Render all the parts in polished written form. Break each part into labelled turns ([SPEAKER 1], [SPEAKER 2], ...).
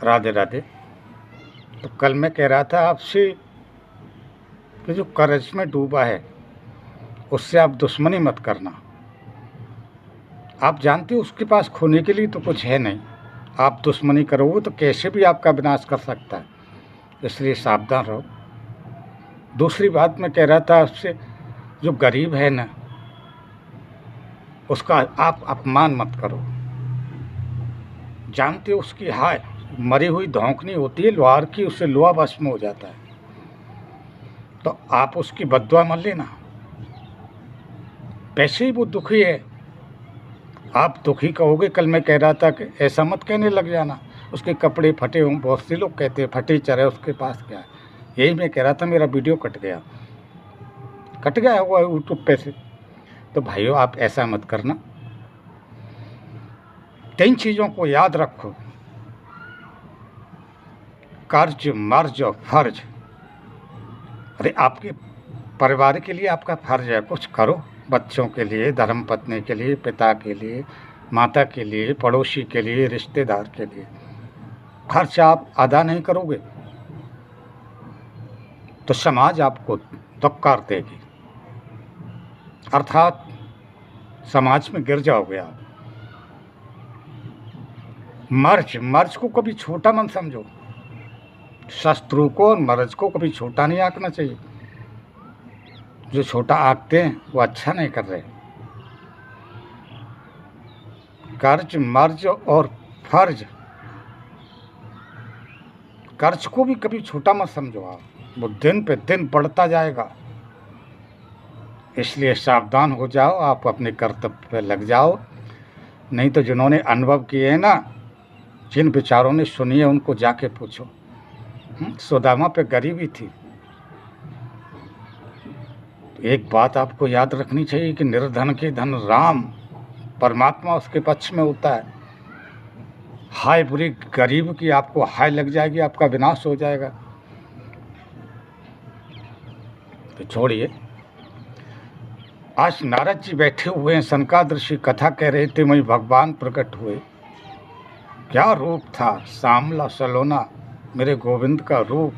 [SPEAKER 1] राधे राधे। तो कल मैं कह रहा था आपसे कि जो कर्ज में डूबा है उससे आप दुश्मनी मत करना। आप जानते हो उसके पास खोने के लिए तो कुछ है नहीं, आप दुश्मनी करोगे तो कैसे भी आपका विनाश कर सकता है, इसलिए सावधान रहो। दूसरी बात मैं कह रहा था आपसे, जो गरीब है ना उसका आप अपमान मत करो। जानते हो उसकी हाय मरी हुई धौंकनी होती है लोहार की, उससे लोहा भस्म हो जाता है, तो आप उसकी बद्दुआ मत लेना। वैसे ही वो दुखी है, आप दुखी कहोगे। कल मैं कह रहा था कि ऐसा मत कहने लग जाना उसके कपड़े फटे हों, बहुत से लोग कहते हैं फटे चढ़े उसके पास क्या है। यही मैं कह रहा था, मेरा वीडियो कट गया हुआ यूट्यूब पे से। तो भाइयों आप ऐसा मत करना। 3 चीज़ों को याद रखो, कर्ज, मर्ज और फर्ज। अरे आपके परिवार के लिए आपका फर्ज है, कुछ करो, बच्चों के लिए, धर्मपत्नी के लिए, पिता के लिए, माता के लिए, पड़ोसी के लिए, रिश्तेदार के लिए। खर्च आप अदा नहीं करोगे तो समाज आपको धिक्कार देगी, अर्थात समाज में गिर जाओगे आप। मर्ज को कभी छोटा मत समझो, शत्रु को और मर्ज को कभी छोटा नहीं आंकना चाहिए। जो छोटा आंकते हैं वो अच्छा नहीं कर रहे। कर्ज, मर्ज और फर्ज, कर्ज को भी कभी छोटा मत समझो आप, वो दिन पे दिन बढ़ता जाएगा। इसलिए सावधान हो जाओ, आप अपने कर्तव्य पे लग जाओ। नहीं तो जिन्होंने अनुभव किए हैं ना, जिन विचारों ने सुनी है उनको जाके पूछो। सुदामा पे गरीबी थी। तो एक बात आपको याद रखनी चाहिए कि निर्धन के धन राम, परमात्मा उसके पक्ष में होता है। हाय बुरी गरीब की आपको हाय लग जाएगी, आपका विनाश हो जाएगा। तो छोड़िए, आज नारद जी बैठे हुए हैं, सनकादिक ऋषि कथा कह रहे थे, वहीं भगवान प्रकट हुए। क्या रूप था, सांवला सलोना मेरे गोविंद का रूप।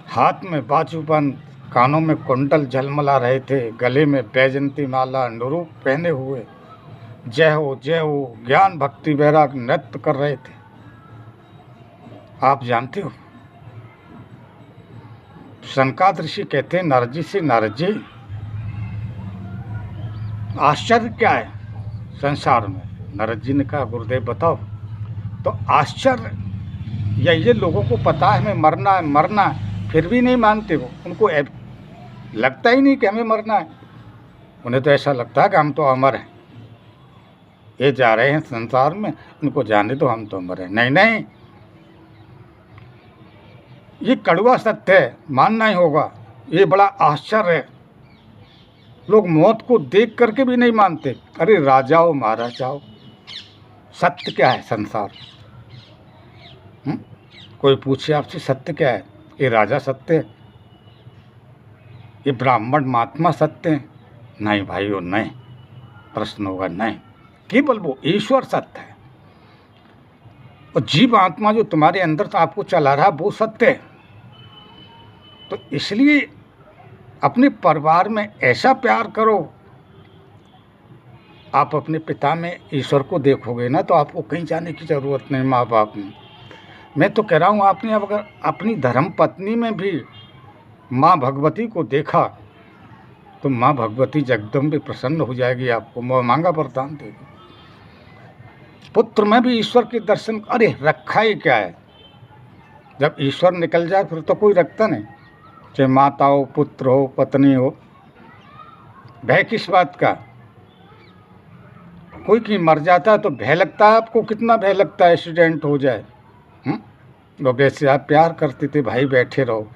[SPEAKER 1] हाथ में बाजूबंद, कानों में कुंडल झलमला रहे थे, गले में बैजंती माला अनुरूप पहने हुए। जय हो ज्ञान भक्ति वैराग नृत्य कर रहे थे। आप जानते हो सनकादिक ऋषि कहते हैं नारद जी से, नारद जी आश्चर्य क्या है संसार में। नारद जी ने कहा गुरुदेव बताओ। तो आश्चर्य ये लोगों को पता है हमें मरना है, फिर भी नहीं मानते। वो उनको लगता ही नहीं कि हमें मरना है, उन्हें तो ऐसा लगता है कि हम तो अमर हैं, ये जा रहे हैं संसार में, उनको जाने दो, हम तो अमर हैं। नहीं, ये कड़वा सत्य है, मानना ही होगा। ये बड़ा आश्चर्य है, लोग मौत को देख करके भी नहीं मानते। अरे राजाओ महाराजाओ, सत्य क्या है संसार? कोई पूछे आपसे सत्य क्या है, ये राजा सत्य है, ये ब्राह्मण महात्मा सत्य है? नहीं भाइयों नहीं। प्रश्न होगा नहीं, केवल वो ईश्वर सत्य है, और जीव आत्मा जो तुम्हारे अंदर तो आपको चला रहा वो सत्य है। तो इसलिए अपने परिवार में ऐसा प्यार करो। आप अपने पिता में ईश्वर को देखोगे ना तो आपको कहीं जाने की ज़रूरत नहीं, माँ बाप में। मैं तो कह रहा हूँ आपने अब अगर अपनी धर्म पत्नी में भी माँ भगवती को देखा तो माँ भगवती जगदम्बे प्रसन्न हो जाएगी, आपको मांगा वरदान देगी। पुत्र में भी ईश्वर के दर्शन, अरे रखा ही क्या है, जब ईश्वर निकल जाए फिर तो कोई रखता नहीं, चाहे माता हो, पुत्र हो, पत्नी हो। भय किस बात का? कोई की मर जाता है तो भय लगता है आपको, कितना भय लगता है एक्सीडेंट हो जाए। लोग ऐसे आप प्यार करते थे, भाई बैठे रहो,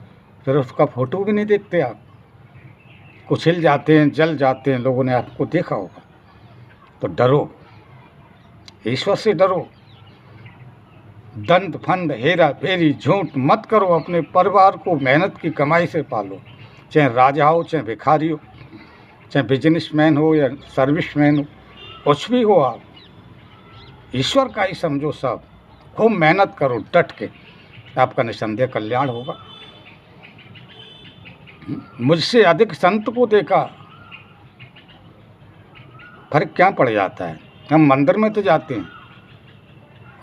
[SPEAKER 1] फिर उसका फोटो भी नहीं देखते आप, कुचल जाते हैं, जल जाते हैं, लोगों ने आपको देखा होगा। तो डरो, ईश्वर से डरो। दंड फंद हेरा फेरी झूठ मत करो, अपने परिवार को मेहनत की कमाई से पालो। चाहे राजा हो, चाहे भिखारी हो, चाहे बिजनेसमैन हो या सर्विसमैन हो, कुछ भी हो, आप ईश्वर का ही समझो सब। खूब मेहनत करो डट के, आपका निसंदेह कल्याण होगा। मुझसे अधिक संत को देखा, फर्क क्या पड़ जाता है। हम मंदिर में तो जाते हैं,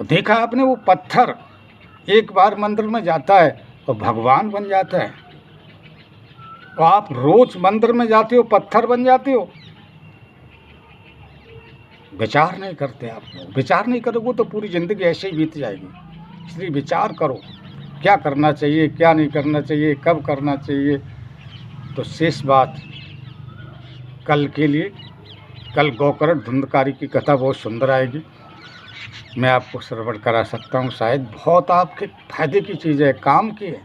[SPEAKER 1] और देखा आपने वो पत्थर एक बार मंदिर में जाता है तो भगवान बन जाता है, और आप रोज मंदिर में जाते हो पत्थर बन जाते हो। विचार नहीं करते आप लोग, विचार नहीं करोगे तो पूरी ज़िंदगी ऐसे ही बीत जाएगी। इसलिए विचार करो क्या करना चाहिए, क्या नहीं करना चाहिए, कब करना चाहिए। तो शेष बात कल के लिए। कल गोकर्ण धुंधकारी की कथा बहुत सुंदर आएगी, मैं आपको श्रवण करा सकता हूँ। शायद बहुत आपके फायदे की चीज़ है, काम की है।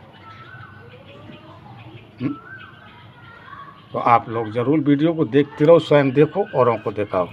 [SPEAKER 1] तो आप लोग ज़रूर वीडियो को देखते रहो, स्वयं देखो, औरों को दिखाओ।